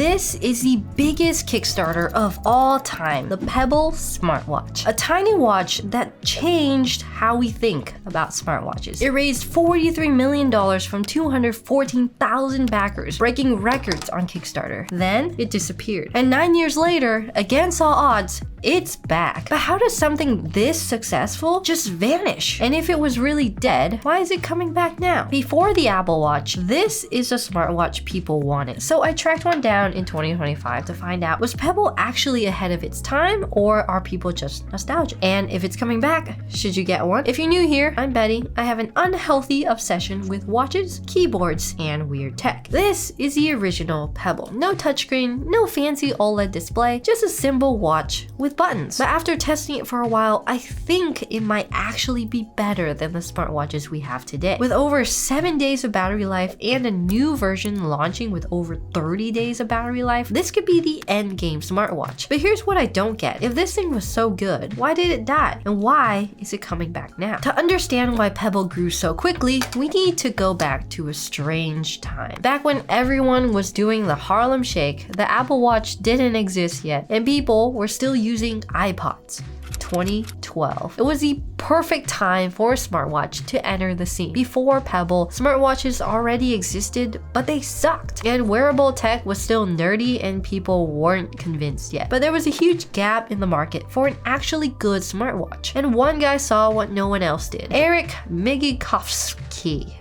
This is the biggest Kickstarter of all time, the Pebble Smartwatch. A tiny watch that changed how we think about smartwatches. It raised $43 million from 214,000 backers, breaking records on Kickstarter. Then it disappeared. And 9 years later, against all odds, it's back. But how does something this successful just vanish? And if it was really dead, why is it coming back now? Before the Apple Watch, this is a smartwatch people wanted. So I tracked one down in 2025 to find out, was Pebble actually ahead of its time, or are people just nostalgic? And if it's coming back, should you get one? If you're new here, I'm Betty. I have an unhealthy obsession with watches, keyboards, and weird tech. This is the original Pebble. No touchscreen, no fancy OLED display, just a simple watch with buttons. But after testing it for a while, I think it might actually be better than the smartwatches we have today. With over 7 days of battery life and a new version launching with over 30 days of battery life, this could be the end game smartwatch. But here's what I don't get. If this thing was so good, why did it die? And why is it coming back now? To understand why Pebble grew so quickly, we need to go back to a strange time. Back when everyone was doing the Harlem Shake, the Apple Watch didn't exist yet, and people were still using iPods. 2012. It was the perfect time for a smartwatch to enter the scene. Before Pebble, smartwatches already existed, but they sucked. And wearable tech was still nerdy and people weren't convinced yet. But there was a huge gap in the market for an actually good smartwatch. And one guy saw what no one else did. Eric Migikovsky.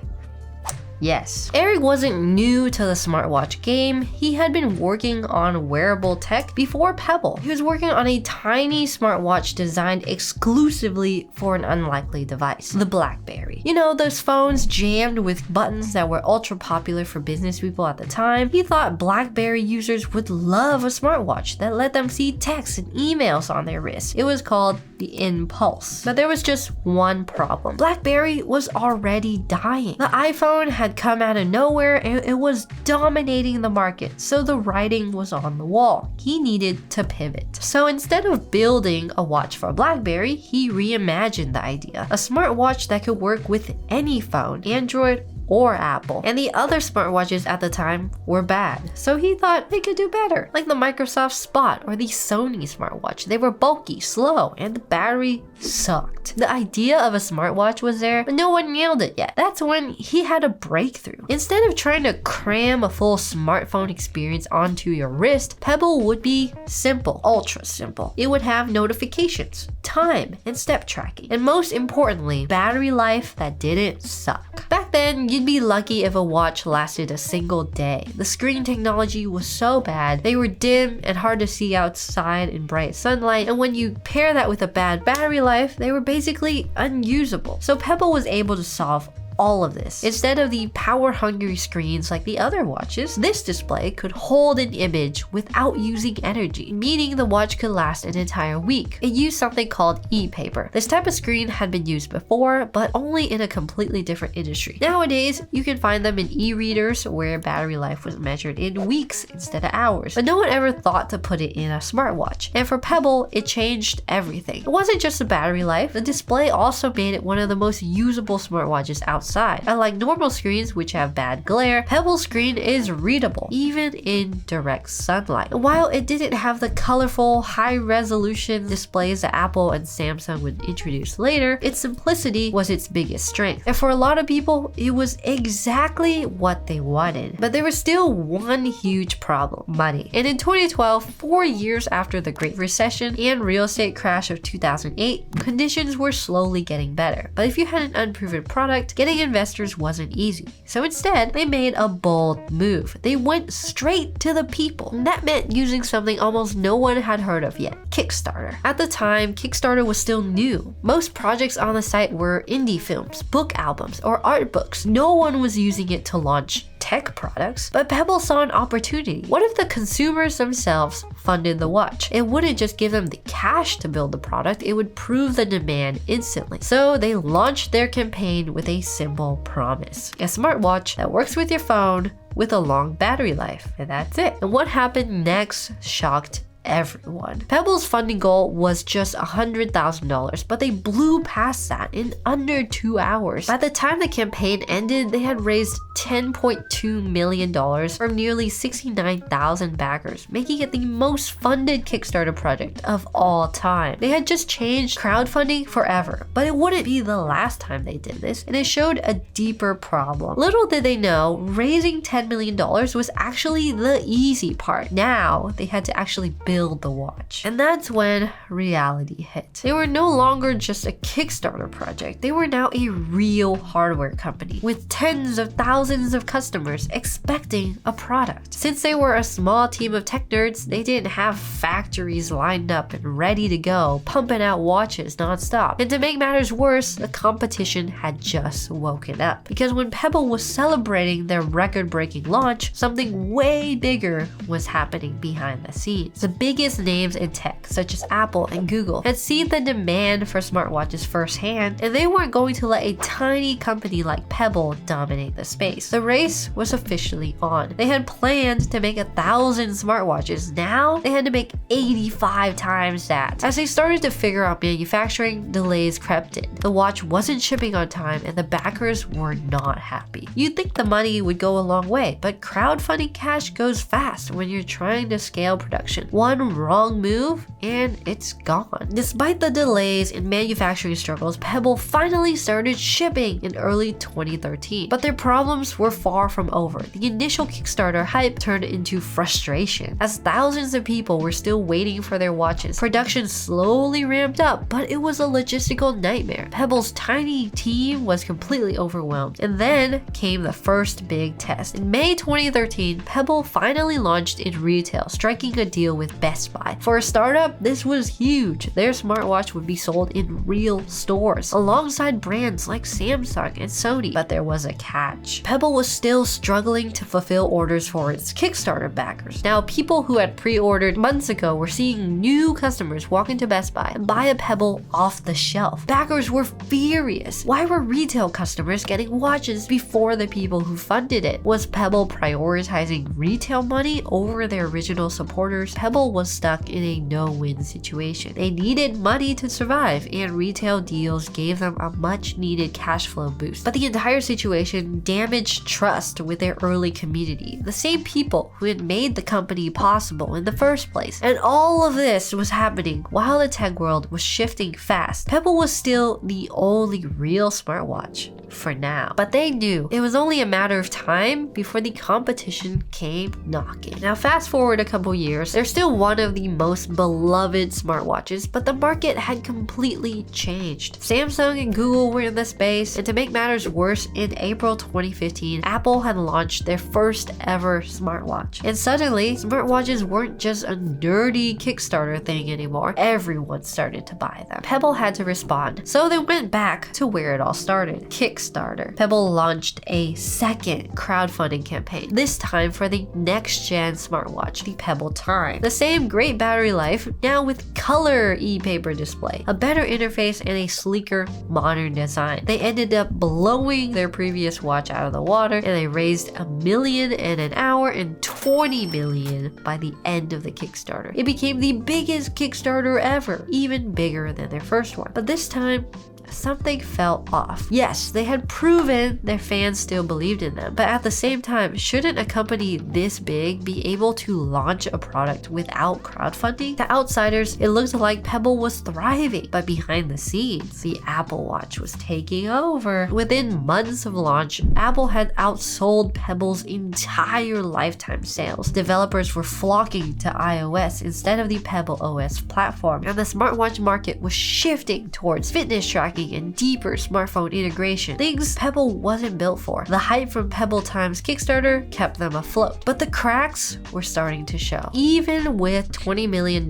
Yes, Eric wasn't new to the smartwatch game. He had been working on wearable tech before Pebble. He was working on a tiny smartwatch designed exclusively for an unlikely device, the BlackBerry. You know, those phones jammed with buttons that were ultra popular for business people at the time. He thought BlackBerry users would love a smartwatch that let them see texts and emails on their wrists. It was called the Impulse. But there was just one problem. BlackBerry was already dying. The iPhone had come out of nowhere and it was dominating the market, so the writing was on the wall. He needed to pivot. So instead of building a watch for BlackBerry, he reimagined the idea. A smartwatch that could work with any phone, Android or Apple. And the other smartwatches at the time were bad, so he thought they could do better, like the Microsoft Spot or the Sony smartwatch. They were bulky, slow, and the battery sucked. The idea of a smartwatch was there, but no one nailed it yet. That's when he had a breakthrough. Instead of trying to cram a full smartphone experience onto your wrist, Pebble would be simple, ultra simple. It would have notifications, time, and step tracking, and most importantly, battery life that didn't suck. Back then, you'd be lucky if a watch lasted a single day. The screen technology was so bad, they were dim and hard to see outside in bright sunlight, and when you pair that with a bad battery life, they were basically unusable. So Pebble was able to solve all of this. Instead of the power-hungry screens like the other watches, this display could hold an image without using energy, meaning the watch could last an entire week. It used something called e-paper. This type of screen had been used before, but only in a completely different industry. Nowadays, you can find them in e-readers where battery life was measured in weeks instead of hours, but no one ever thought to put it in a smartwatch. And for Pebble, it changed everything. It wasn't just the battery life, the display also made it one of the most usable smartwatches outside. Unlike normal screens which have bad glare, Pebble's screen is readable, even in direct sunlight. And while it didn't have the colorful, high-resolution displays that Apple and Samsung would introduce later, its simplicity was its biggest strength. And for a lot of people, it was exactly what they wanted. But there was still one huge problem: money. And in 2012, 4 years after the Great Recession and real estate crash of 2008, conditions were slowly getting better. But if you had an unproven product, getting investors wasn't easy. So instead, they made a bold move. They went straight to the people. And that meant using something almost no one had heard of yet: Kickstarter. At the time, Kickstarter was still new. Most projects on the site were indie films, book albums, or art books. No one was using it to launch tech products, but Pebble saw an opportunity. What if the consumers themselves funded the watch? It wouldn't just give them the cash to build the product, it would prove the demand instantly. So they launched their campaign with a simple promise: a smartwatch that works with your phone with a long battery life. And that's it. And what happened next shocked everyone. Pebble's funding goal was just $100,000, but they blew past that in under 2 hours. By the time the campaign ended, they had raised $10.2 million from nearly 69,000 backers, making it the most funded Kickstarter project of all time. They had just changed crowdfunding forever, but it wouldn't be the last time they did this, and it showed a deeper problem. Little did they know, raising $10 million was actually the easy part. Now they had to actually build the watch. And that's when reality hit. They were no longer just a Kickstarter project. They were now a real hardware company with tens of thousands of customers expecting a product. Since they were a small team of tech nerds, they didn't have factories lined up and ready to go, pumping out watches nonstop. And to make matters worse, the competition had just woken up. Because when Pebble was celebrating their record-breaking launch, something way bigger was happening behind the scenes. The biggest names in tech, such as Apple and Google, had seen the demand for smartwatches firsthand, and they weren't going to let a tiny company like Pebble dominate the space. The race was officially on. They had planned to make 1,000 smartwatches. Now they had to make 85 times that. As they started to figure out manufacturing, delays crept in. The watch wasn't shipping on time, and the backers were not happy. You'd think the money would go a long way, but crowdfunding cash goes fast when you're trying to scale production. One wrong move and it's gone. Despite the delays and manufacturing struggles, Pebble finally started shipping in early 2013. But their problems were far from over. The initial Kickstarter hype turned into frustration. As thousands of people were still waiting for their watches, production slowly ramped up, but it was a logistical nightmare. Pebble's tiny team was completely overwhelmed. And then came the first big test. In May 2013, Pebble finally launched in retail, striking a deal with Best Buy. For a startup, this was huge. Their smartwatch would be sold in real stores, alongside brands like Samsung and Sony. But there was a catch. Pebble was still struggling to fulfill orders for its Kickstarter backers. Now, people who had pre-ordered months ago were seeing new customers walk into Best Buy and buy a Pebble off the shelf. Backers were furious. Why were retail customers getting watches before the people who funded it? Was Pebble prioritizing retail money over their original supporters? Pebble was stuck in a no-win situation. They needed money to survive, and retail deals gave them a much-needed cash flow boost. But the entire situation damaged trust with their early community, the same people who had made the company possible in the first place. And all of this was happening while the tech world was shifting fast. Pebble was still the only real smartwatch for now. But they knew it was only a matter of time before the competition came knocking. Now fast forward a couple years, they're still one of the most beloved smartwatches, but the market had completely changed. Samsung and Google were in the space, and to make matters worse, in April 2015, Apple had launched their first ever smartwatch. And suddenly, smartwatches weren't just a nerdy Kickstarter thing anymore. Everyone started to buy them. Pebble had to respond, so they went back to where it all started, Kickstarter. Pebble launched a second crowdfunding campaign, this time for the next-gen smartwatch, the Pebble Time. The same great battery life, now with color e-paper display, a better interface, and a sleeker, modern design. They ended up blowing their previous watch out of the water, and they raised $1 million in an hour and $20 million by the end of the Kickstarter. It became the biggest Kickstarter ever, even bigger than their first one. But this time, something felt off. Yes, they had proven their fans still believed in them, but at the same time, shouldn't a company this big be able to launch a product without crowdfunding? To outsiders, it looked like Pebble was thriving, but behind the scenes, the Apple Watch was taking over. Within months of launch, Apple had outsold Pebble's entire lifetime sales. Developers were flocking to iOS instead of the Pebble OS platform, and the smartwatch market was shifting towards fitness tracking and deeper smartphone integration, things Pebble wasn't built for. The hype from Pebble Time's Kickstarter kept them afloat, but the cracks were starting to show. Even with $20 million in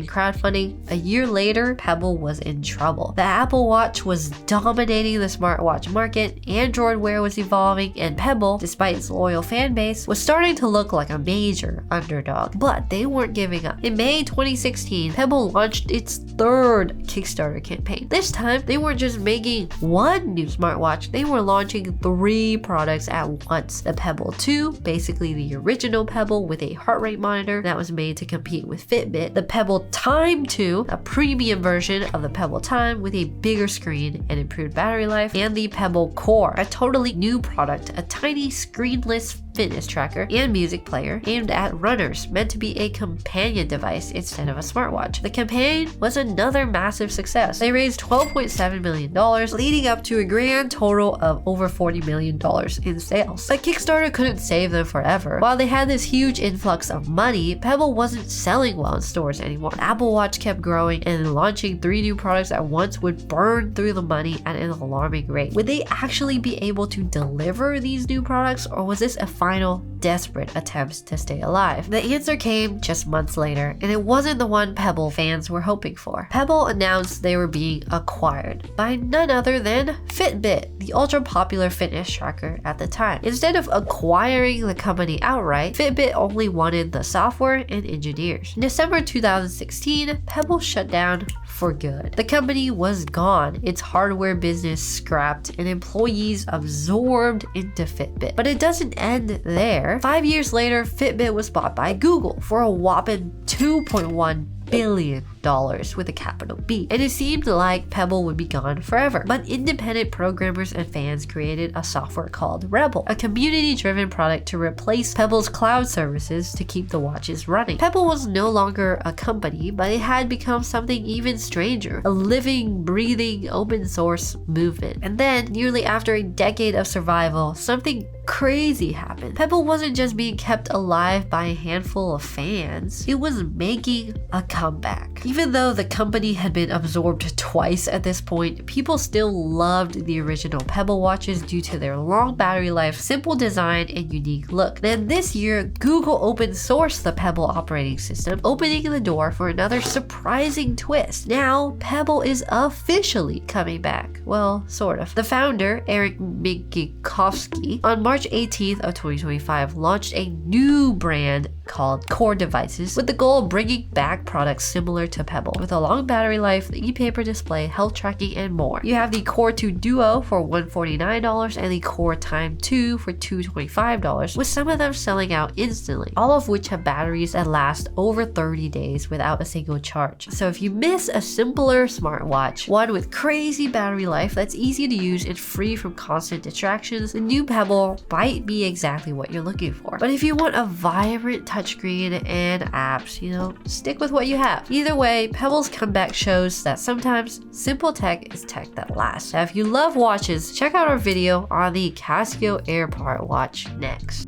crowdfunding, a year later, Pebble was in trouble. The Apple Watch was dominating the smartwatch market, Android Wear was evolving, and Pebble, despite its loyal fan base, was starting to look like a major underdog. But they weren't giving up. In May 2016, Pebble launched its third Kickstarter campaign. This time, they weren't just making one new smartwatch, they were launching 3 products at once. The Pebble 2, basically the original Pebble with a heart rate monitor that was made to compete with Fitbit. The Pebble Time 2, a premium version of the Pebble Time with a bigger screen and improved battery life. And the Pebble Core, a totally new product, a tiny screenless fitness tracker and music player aimed at runners, meant to be a companion device instead of a smartwatch. The campaign was another massive success. They raised $12.7 million, leading up to a grand total of over $40 million in sales. But Kickstarter couldn't save them forever. While they had this huge influx of money, Pebble wasn't selling well in stores anymore. Apple Watch kept growing, and launching 3 new products at once would burn through the money at an alarming rate. Would they actually be able to deliver these new products, or was this a final desperate attempts to stay alive? The answer came just months later, and it wasn't the one Pebble fans were hoping for. Pebble announced they were being acquired by none other than Fitbit, the ultra popular fitness tracker at the time. Instead of acquiring the company outright, Fitbit only wanted the software and engineers. In December 2016, Pebble shut down for good. The company was gone, its hardware business scrapped, and employees absorbed into Fitbit. But it doesn't end there. 5 years later, Fitbit was bought by Google for a whopping $2.1 billion with a capital B, and it seemed like Pebble would be gone forever. But independent programmers and fans created a software called Wearable, a community-driven product to replace Pebble's cloud services to keep the watches running. Pebble was no longer a company, but it had become something even stranger, a living, breathing, open source movement. And then, nearly after a decade of survival, something crazy happened. Pebble wasn't just being kept alive by a handful of fans, it was making a comeback. Even though the company had been absorbed twice at this point, people still loved the original Pebble watches due to their long battery life, simple design, and unique look. Then this year, Google open sourced the Pebble operating system, opening the door for another surprising twist. Now, Pebble is officially coming back. Well, sort of. The founder, Eric Minkowski, on March 18th of 2025 launched a new brand called Core Devices with the goal of bringing back products similar to Pebble with a long battery life, the e-paper display, health tracking, and more. You have the Core 2 Duo for $149 and the Core Time 2 for $225, with some of them selling out instantly, all of which have batteries that last over 30 days without a single charge. So if you miss a simpler smartwatch, one with crazy battery life that's easy to use and free from constant distractions, the new Pebble might be exactly what you're looking for. But if you want a vibrant touchscreen and apps, stick with what you have. Either way, Pebble's comeback shows that sometimes simple tech is tech that lasts. Now, if you love watches, check out our video on the Casio AirPower watch next.